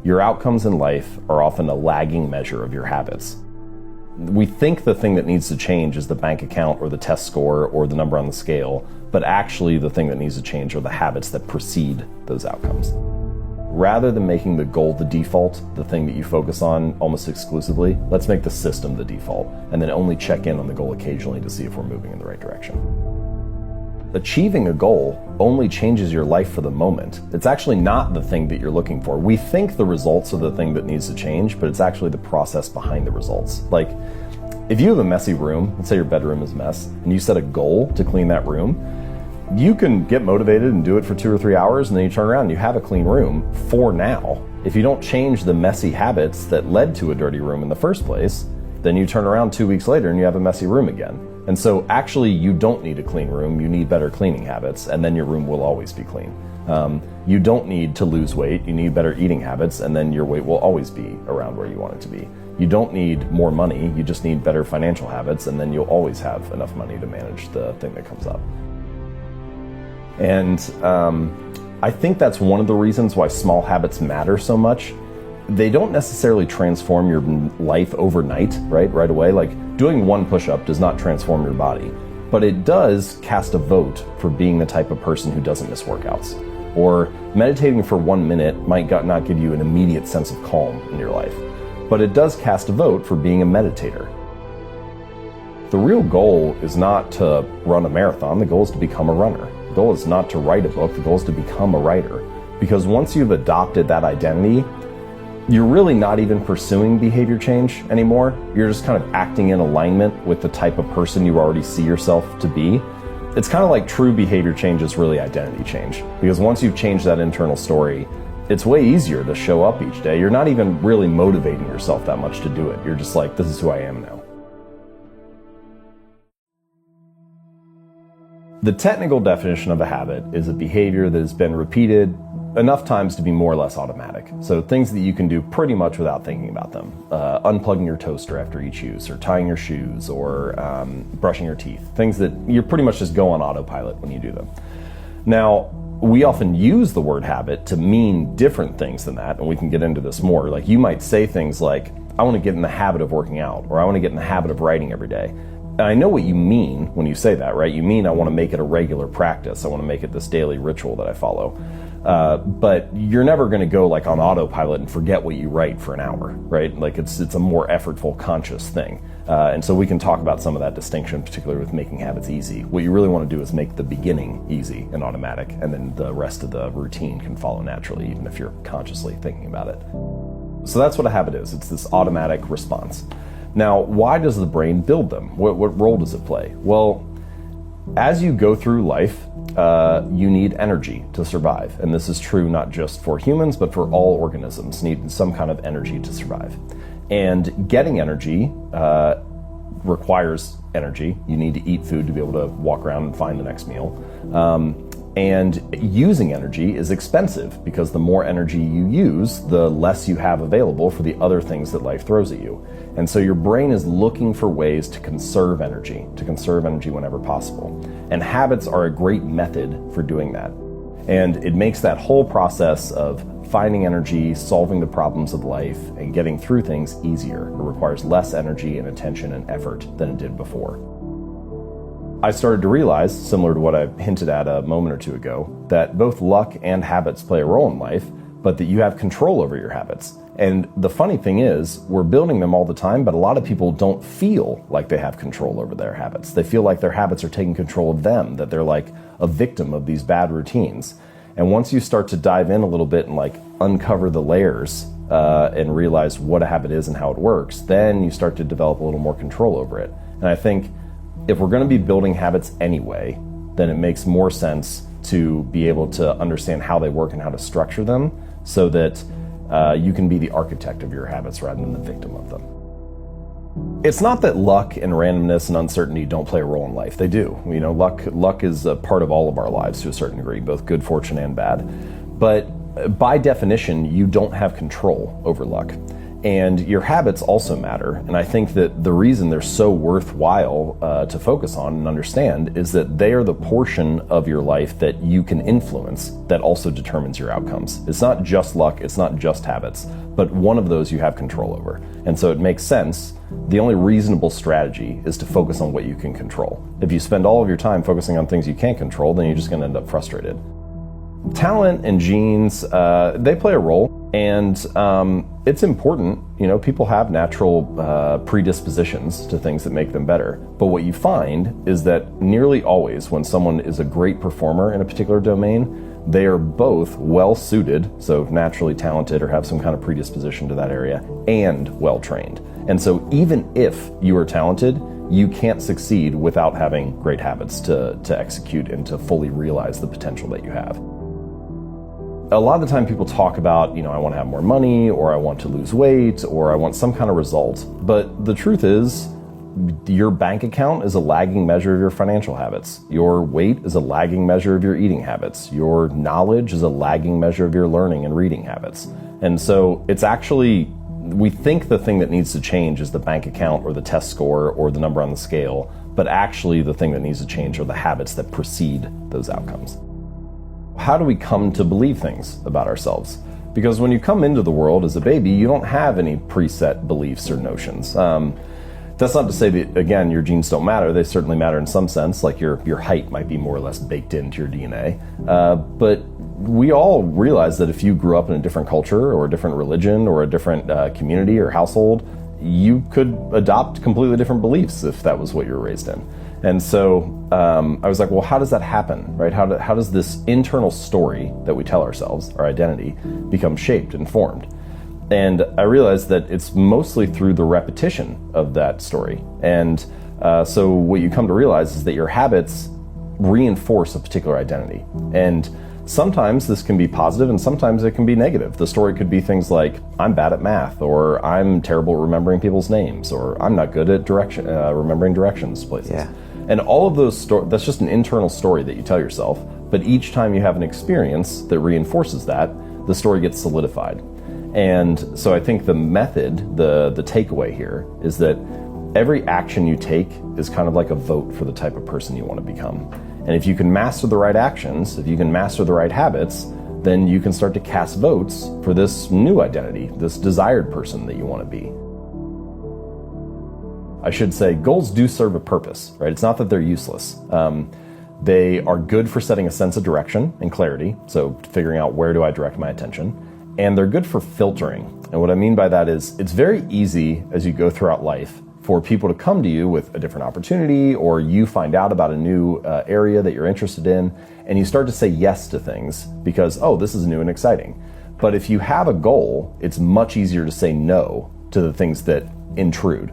Your outcomes in life are often a lagging measure of your habits. We think the thing that needs to change is the bank account or the test score or the number on the scale, but actually the thing that needs to change are the habits that precede those outcomes. Rather than making the goal the default, the thing that you focus on almost exclusively, let's make the system the default, and then only check in on the goal occasionally to see if we're moving in the right direction. Achieving a goal only changes your life for the moment. It's actually not the thing that you're looking for. We think the results are the thing that needs to change, but it's actually the process behind the results. Like, if you have a messy room, let's say your bedroom is a mess, and you set a goal to clean that room, you can get motivated and do it for 2 or 3 hours, and then you turn around and you have a clean room for now. If you don't change the messy habits that led to a dirty room in the first place, then you turn around 2 weeks later and you have a messy room again. And so actually you don't need a clean room, you need better cleaning habits, and then your room will always be clean. You don't need to lose weight, you need better eating habits, and then your weight will always be around where you want it to be. You don't need more money, you just need better financial habits, and then you'll always have enough money to manage the thing that comes up. And I think that's one of the reasons why small habits matter so much. They don't necessarily transform your life overnight, right away. Like, doing one push-up does not transform your body, but it does cast a vote for being the type of person who doesn't miss workouts. Or meditating for 1 minute might not give you an immediate sense of calm in your life, but it does cast a vote for being a meditator. The real goal is not to run a marathon, the goal is to become a runner. The goal is not to write a book, the goal is to become a writer. Because once you've adopted that identity, you're really not even pursuing behavior change anymore. You're just kind of acting in alignment with the type of person you already see yourself to be. It's kind of like true behavior change is really identity change. Because once you've changed that internal story, it's way easier to show up each day. You're not even really motivating yourself that much to do it. You're just like, this is who I am now. The technical definition of a habit is a behavior that has been repeated enough times to be more or less automatic. So things that you can do pretty much without thinking about them. Unplugging your toaster after each use, or tying your shoes, or brushing your teeth. Things that you pretty much just go on autopilot when you do them. Now, we often use the word habit to mean different things than that, and we can get into this more. Like, you might say things like, I want to get in the habit of working out, or I want to get in the habit of writing every day. And I know what you mean when you say that, right? You mean I want to make it a regular practice. I want to make it this daily ritual that I follow. But you're never going to go like on autopilot and forget what you write for an hour, right? Like, it's a more effortful, conscious thing. And so we can talk about some of that distinction, particularly with making habits easy. What you really want to do is make the beginning easy and automatic, and then the rest of the routine can follow naturally, even if you're consciously thinking about it. So that's what a habit is. It's this automatic response. Now, why does the brain build them? What role does it play? Well, as you go through life, you need energy to survive. And this is true not just for humans, but for all organisms need some kind of energy to survive. And getting energy requires energy. You need to eat food to be able to walk around and find the next meal. And using energy is expensive, because the more energy you use, the less you have available for the other things that life throws at you. And so your brain is looking for ways to conserve energy whenever possible. And habits are a great method for doing that. And it makes that whole process of finding energy, solving the problems of life, and getting through things easier. It requires less energy and attention and effort than it did before. I started to realize, similar to what I hinted at a moment or two ago, that both luck and habits play a role in life, but that you have control over your habits. And the funny thing is, we're building them all the time, but a lot of people don't feel like they have control over their habits. They feel like their habits are taking control of them, that they're like a victim of these bad routines. And once you start to dive in a little bit and like uncover the layers and realize what a habit is and how it works, then you start to develop a little more control over it. And I think if we're going to be building habits anyway, then it makes more sense to be able to understand how they work and how to structure them, so that you can be the architect of your habits rather than the victim of them. It's not that luck and randomness and uncertainty don't play a role in life. They do. You know, luck is a part of all of our lives to a certain degree, both good fortune and bad. But by definition, you don't have control over luck. And your habits also matter. And I think that the reason they're so worthwhile to focus on and understand is that they are the portion of your life that you can influence that also determines your outcomes. It's not just luck, it's not just habits, but one of those you have control over. And so it makes sense. The only reasonable strategy is to focus on what you can control. If you spend all of your time focusing on things you can't control, then you're just going to end up frustrated. Talent and genes, they play a role. And it's important, people have natural predispositions to things that make them better. But what you find is that nearly always when someone is a great performer in a particular domain, they are both well suited, so naturally talented or have some kind of predisposition to that area, and well trained. And so even if you are talented, you can't succeed without having great habits to execute and to fully realize the potential that you have. A lot of the time people talk about, I want to have more money, or I want to lose weight, or I want some kind of result. But the truth is, your bank account is a lagging measure of your financial habits. Your weight is a lagging measure of your eating habits. Your knowledge is a lagging measure of your learning and reading habits. And so it's actually, we think the thing that needs to change is the bank account or the test score or the number on the scale, but actually the thing that needs to change are the habits that precede those outcomes. How do we come to believe things about ourselves? Because when you come into the world as a baby, you don't have any preset beliefs or notions. That's not to say that, again, your genes don't matter. They certainly matter in some sense, like your height might be more or less baked into your DNA. But we all realize that if you grew up in a different culture or a different religion or a different community or household, you could adopt completely different beliefs if that was what you were raised in. And so I was like, well, how does that happen, right? How does this internal story that we tell ourselves, our identity, become shaped and formed? And I realized that it's mostly through the repetition of that story. And so what you come to realize is that your habits reinforce a particular identity. And sometimes this can be positive and sometimes it can be negative. The story could be things like, I'm bad at math, or I'm terrible at remembering people's names, or I'm not good at remembering directions places. Yeah. And all of those that's just an internal story that you tell yourself, but each time you have an experience that reinforces that, the story gets solidified. And so I think the method, the takeaway here is that every action you take is kind of like a vote for the type of person you want to become. And if you can master the right actions, if you can master the right habits, then you can start to cast votes for this new identity, this desired person that you want to be. I should say goals do serve a purpose, right? It's not that they're useless. They are good for setting a sense of direction and clarity, so figuring out where do I direct my attention, and they're good for filtering. And what I mean by that is it's very easy as you go throughout life for people to come to you with a different opportunity, or you find out about a new area that you're interested in, and you start to say yes to things because, oh, this is new and exciting. But if you have a goal, it's much easier to say no to the things that intrude.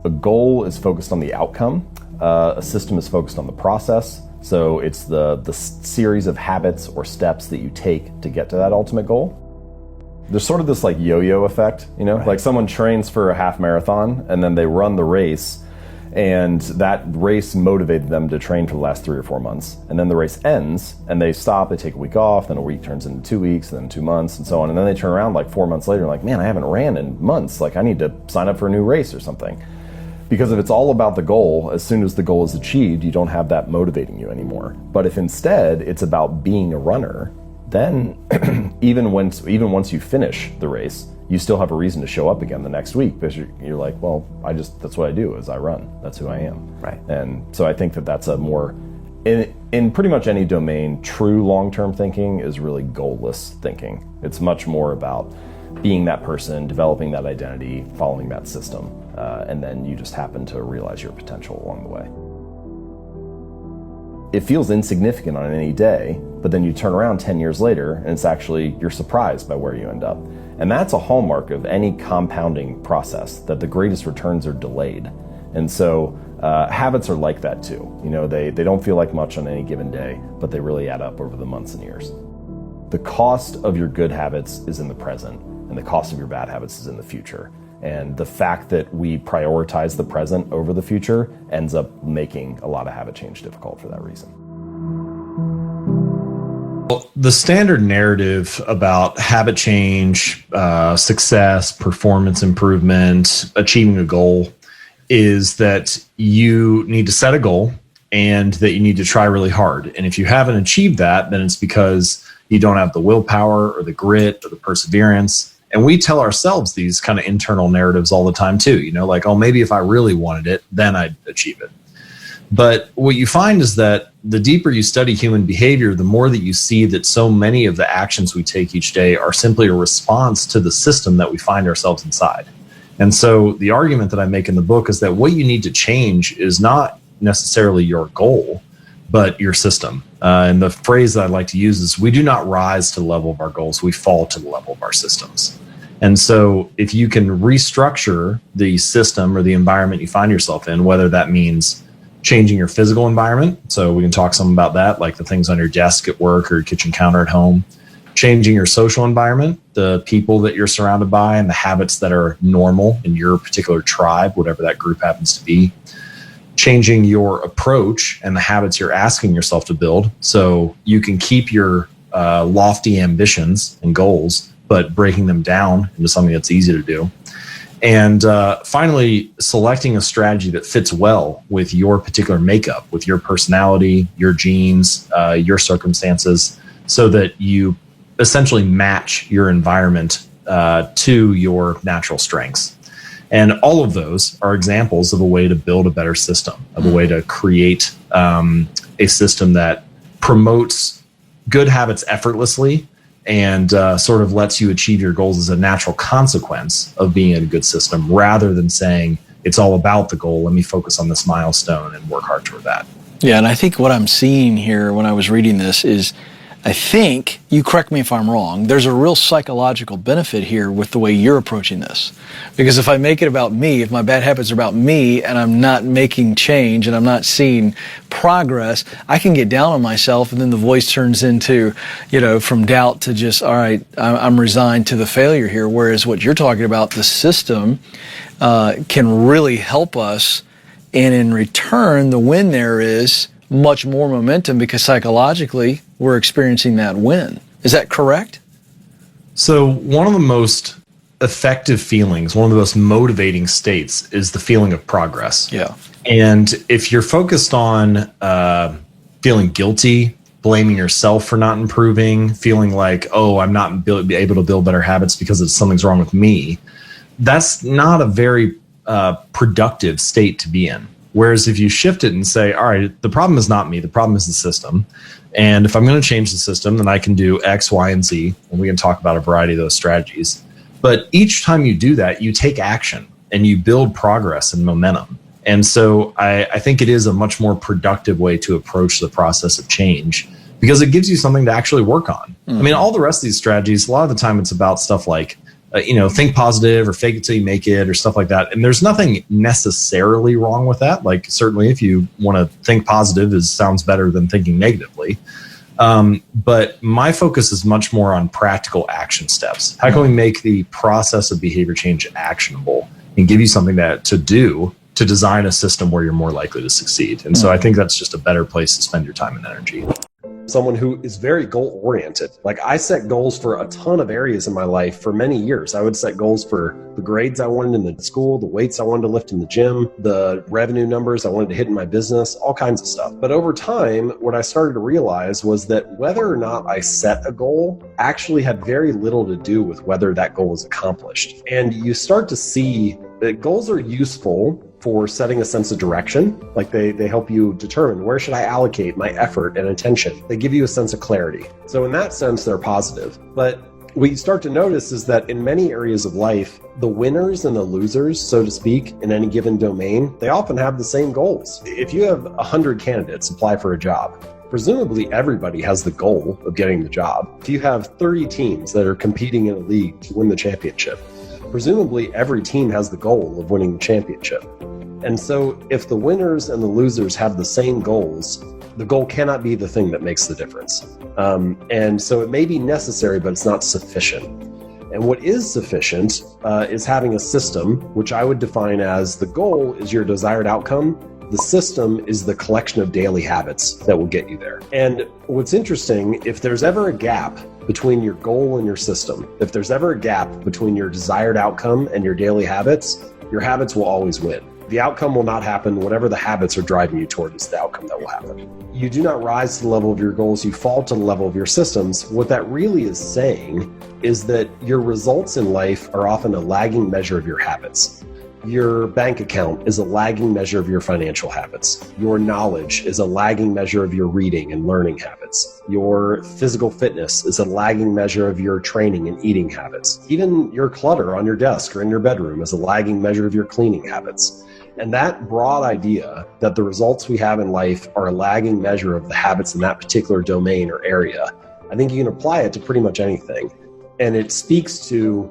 A goal is focused on the outcome. A system is focused on the process. So it's the series of habits or steps that you take to get to that ultimate goal. There's sort of this like yo-yo effect, right. Like someone trains for a half marathon and then they run the race, and that race motivated them to train for the last 3 or 4 months. And then the race ends and they stop, they take a week off, then a week turns into 2 weeks, and then 2 months and so on. And then they turn around like 4 months later and like, man, I haven't ran in months. Like I need to sign up for a new race or something. Because if it's all about the goal, as soon as the goal is achieved, you don't have that motivating you anymore. But if instead it's about being a runner, then even once you finish the race, you still have a reason to show up again the next week, because you're like, well, that's what I do is I run. That's who I am. Right. And so I think that's a more, in pretty much any domain, true long-term thinking is really goalless thinking. It's much more about being that person, developing that identity, following that system, and then you just happen to realize your potential along the way. It feels insignificant on any day, but then you turn around 10 years later and it's actually, you're surprised by where you end up. And that's a hallmark of any compounding process, that the greatest returns are delayed. And so habits are like that too. They don't feel like much on any given day, but they really add up over the months and years. The cost of your good habits is in the present, and the cost of your bad habits is in the future. And the fact that we prioritize the present over the future ends up making a lot of habit change difficult for that reason. The standard narrative about habit change, success, performance improvement, achieving a goal is that you need to set a goal and that you need to try really hard. And if you haven't achieved that, then it's because you don't have the willpower or the grit or the perseverance. And we tell ourselves these kind of internal narratives all the time too, like, oh, maybe if I really wanted it, then I'd achieve it. But what you find is that the deeper you study human behavior, the more that you see that so many of the actions we take each day are simply a response to the system that we find ourselves inside. And so the argument that I make in the book is that what you need to change is not necessarily your goal, but your system. And the phrase that I like to use is, we do not rise to the level of our goals, we fall to the level of our systems. And so if you can restructure the system or the environment you find yourself in, whether that means changing your physical environment, so we can talk some about that, like the things on your desk at work or your kitchen counter at home, changing your social environment, the people that you're surrounded by and the habits that are normal in your particular tribe, whatever that group happens to be, changing your approach and the habits you're asking yourself to build so you can keep your lofty ambitions and goals, but breaking them down into something that's easy to do. And finally, selecting a strategy that fits well with your particular makeup, with your personality, your genes, your circumstances, so that you essentially match your environment to your natural strengths. And all of those are examples of a way to build a better system, of a way to create a system that promotes good habits effortlessly and sort of lets you achieve your goals as a natural consequence of being in a good system, rather than saying it's all about the goal. Let me focus on this milestone and work hard toward that. Yeah, and I think what I'm seeing here when I was reading this is, I think, you correct me if I'm wrong, there's a real psychological benefit here with the way you're approaching this. Because if I make it about me, if my bad habits are about me and I'm not making change and I'm not seeing progress, I can get down on myself, and then the voice turns into, from doubt to just, all right, I'm resigned to the failure here. Whereas what you're talking about, the system can really help us. And in return, the win there is much more momentum because psychologically we're experiencing that win. Is that correct? So one of the most effective feelings, one of the most motivating states is the feeling of progress. Yeah. And if you're focused on feeling guilty, blaming yourself for not improving, feeling like, oh, I'm not able to build better habits because something's wrong with me, that's not a very productive state to be in. Whereas if you shift it and say, all right, the problem is not me, the problem is the system. And if I'm going to change the system, then I can do X, Y, and Z. And we can talk about a variety of those strategies. But each time you do that, you take action and you build progress and momentum. And so I think it is a much more productive way to approach the process of change, because it gives you something to actually work on. Mm-hmm. I mean, all the rest of these strategies, a lot of the time it's about stuff like, think positive or fake it till you make it or stuff like that. And there's nothing necessarily wrong with that. Like, certainly if you want to think positive, it sounds better than thinking negatively. But my focus is much more on practical action steps. How can we make the process of behavior change actionable and give you something to do to design a system where you're more likely to succeed? And so I think that's just a better place to spend your time and energy. Someone who is very goal oriented. Like, I set goals for a ton of areas in my life for many years. I would set goals for the grades I wanted in the school, the weights I wanted to lift in the gym, the revenue numbers I wanted to hit in my business, all kinds of stuff. But over time, what I started to realize was that whether or not I set a goal actually had very little to do with whether that goal was accomplished. And you start to see that goals are useful for setting a sense of direction. Like, they help you determine, where should I allocate my effort and attention? They give you a sense of clarity. So in that sense, they're positive. But what you start to notice is that in many areas of life, the winners and the losers, so to speak, in any given domain, they often have the same goals. If you have 100 candidates apply for a job, presumably everybody has the goal of getting the job. If you have 30 teams that are competing in a league to win the championship, presumably every team has the goal of winning the championship. And so if the winners and the losers have the same goals, the goal cannot be the thing that makes the difference. And so it may be necessary, but it's not sufficient. And what is sufficient is having a system, which I would define as the goal is your desired outcome, The system is the collection of daily habits that will get you there. And what's interesting, if there's ever a gap between your goal and your system, if there's ever a gap between your desired outcome and your daily habits, your habits will always win. The outcome will not happen. Whatever the habits are driving you toward is the outcome that will happen. You do not rise to the level of your goals, you fall to the level of your systems. What that really is saying is that your results in life are often a lagging measure of your habits. Your bank account is a lagging measure of your financial habits. Your knowledge is a lagging measure of your reading and learning habits. Your physical fitness is a lagging measure of your training and eating habits. Even your clutter on your desk or in your bedroom is a lagging measure of your cleaning habits. And that broad idea that the results we have in life are a lagging measure of the habits in that particular domain or area, I think you can apply it to pretty much anything. And it speaks to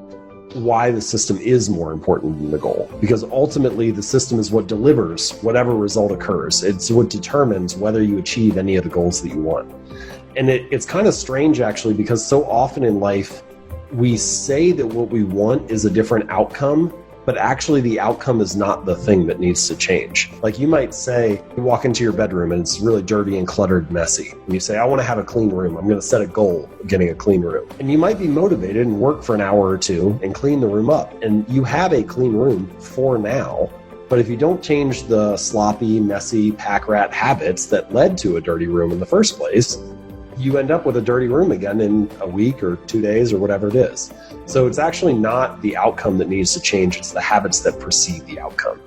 why the system is more important than the goal. Because ultimately, the system is what delivers whatever result occurs. It's what determines whether you achieve any of the goals that you want. And it's kind of strange, actually, because so often in life, we say that what we want is a different outcome, but actually the outcome is not the thing that needs to change. Like you might say, you walk into your bedroom and it's really dirty and cluttered, messy. And you say, I want to have a clean room. I'm going to set a goal of getting a clean room. And you might be motivated and work for an hour or two and clean the room up. And you have a clean room for now. But if you don't change the sloppy, messy, pack rat habits that led to a dirty room in the first place, you end up with a dirty room again in a week or 2 days or whatever it is. So it's actually not the outcome that needs to change, it's the habits that precede the outcome.